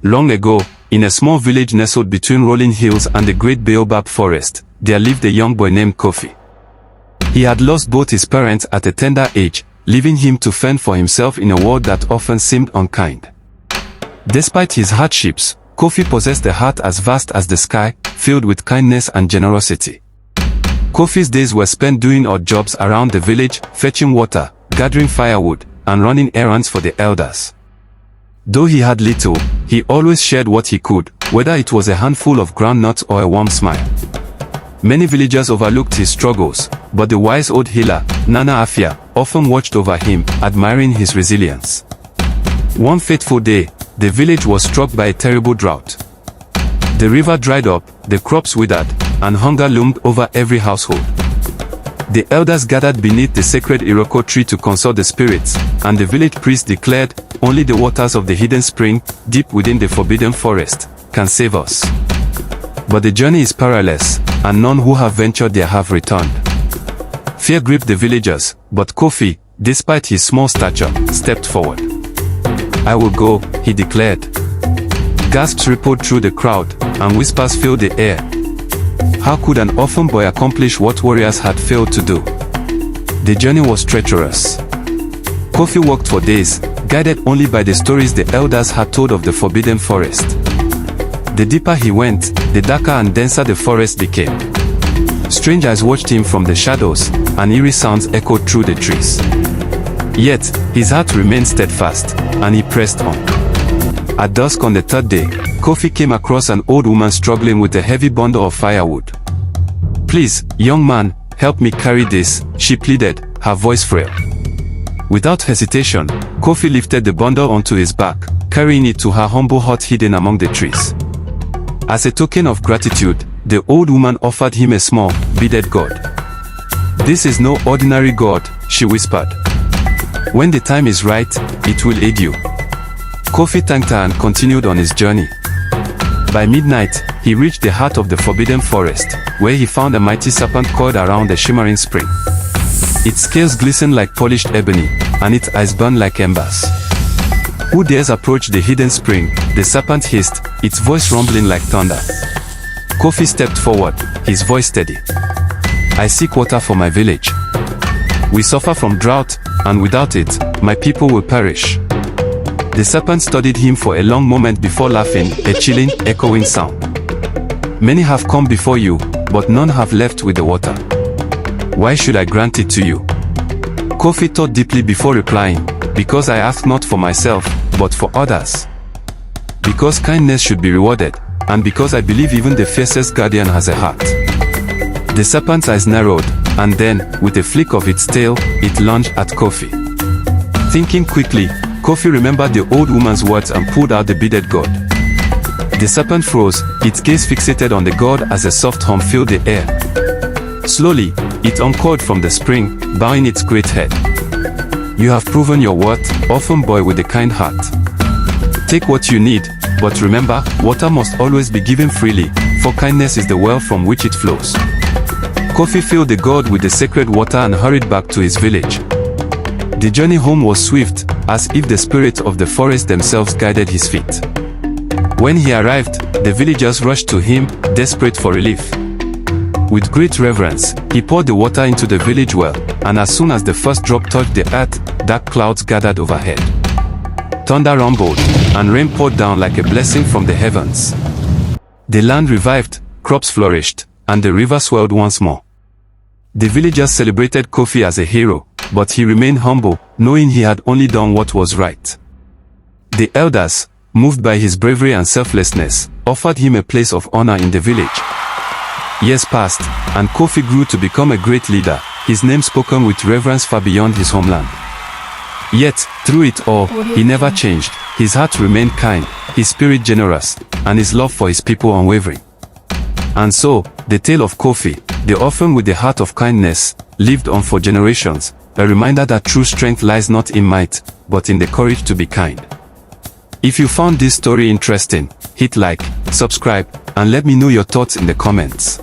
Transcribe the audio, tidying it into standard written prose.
Long ago, in a small village nestled between rolling hills and the great baobab forest, there lived a young boy named Kofi. He had lost both his parents at a tender age, leaving him to fend for himself in a world that often seemed unkind. Despite his hardships, Kofi possessed a heart as vast as the sky, filled with kindness and generosity. Kofi's days were spent doing odd jobs around the village, fetching water, gathering firewood, and running errands for the elders. Though he had little, he always shared what he could, whether it was a handful of groundnuts or a warm smile. Many villagers overlooked his struggles, but the wise old healer, Nana Afia, often watched over him, admiring his resilience. One fateful day, the village was struck by a terrible drought. The river dried up, the crops withered, and hunger loomed over every household. The elders gathered beneath the sacred Iroko tree to consult the spirits, and the village priest declared, "Only the waters of the hidden spring, deep within the forbidden forest, can save us." But the journey is perilous, and none who have ventured there have returned. Fear gripped the villagers, but Kofi, despite his small stature, stepped forward. "I will go," he declared. Gasps rippled through the crowd, and whispers filled the air. How could an orphan boy accomplish what warriors had failed to do? The journey was treacherous. Kofi walked for days, guided only by the stories the elders had told of the forbidden forest. The deeper he went, the darker and denser the forest became. Strange eyes watched him from the shadows, and eerie sounds echoed through the trees. Yet, his heart remained steadfast, and he pressed on. At dusk on the third day, Kofi came across an old woman struggling with a heavy bundle of firewood. "Please, young man, help me carry this," she pleaded, her voice frail. Without hesitation, Kofi lifted the bundle onto his back, carrying it to her humble hut hidden among the trees. As a token of gratitude, the old woman offered him a small, beaded gourd. "This is no ordinary gourd," she whispered. "When the time is right, it will aid you." Kofi thanked her and continued on his journey. By midnight, he reached the heart of the forbidden forest, where he found a mighty serpent coiled around a shimmering spring. Its scales glistened like polished ebony, and its eyes burned like embers. "Who dares approach the hidden spring?" the serpent hissed, its voice rumbling like thunder. Kofi stepped forward, his voice steady. "I seek water for my village. We suffer from drought, and without it, my people will perish." The serpent studied him for a long moment before laughing, a chilling, echoing sound. "Many have come before you, but none have left with the water. Why should I grant it to you?" Kofi thought deeply before replying, "Because I ask not for myself, but for others. Because kindness should be rewarded, and because I believe even the fiercest guardian has a heart." The serpent's eyes narrowed, and then, with a flick of its tail, it lunged at Kofi. Thinking quickly, Kofi remembered the old woman's words and pulled out the beaded gourd. The serpent froze, its gaze fixated on the gourd as a soft hum filled the air. Slowly, it uncoiled from the spring, bowing its great head. "You have proven your worth, orphan boy with a kind heart. Take what you need, but remember, water must always be given freely, for kindness is the well from which it flows." Kofi filled the gourd with the sacred water and hurried back to his village. The journey home was swift, as if the spirits of the forest themselves guided his feet. When he arrived, the villagers rushed to him, desperate for relief. With great reverence, he poured the water into the village well, and as soon as the first drop touched the earth, dark clouds gathered overhead. Thunder rumbled, and rain poured down like a blessing from the heavens. The land revived, crops flourished, and the river swelled once more. The villagers celebrated Kofi as a hero, but he remained humble, knowing he had only done what was right. The elders, moved by his bravery and selflessness, offered him a place of honor in the village. Years passed, and Kofi grew to become a great leader, his name spoken with reverence far beyond his homeland. Yet, through it all, he never changed. His heart remained kind, his spirit generous, and his love for his people unwavering. And so, the tale of Kofi, the orphan with the heart of kindness, lived on for generations, a reminder that true strength lies not in might, but in the courage to be kind. If you found this story interesting, hit like, subscribe, and let me know your thoughts in the comments.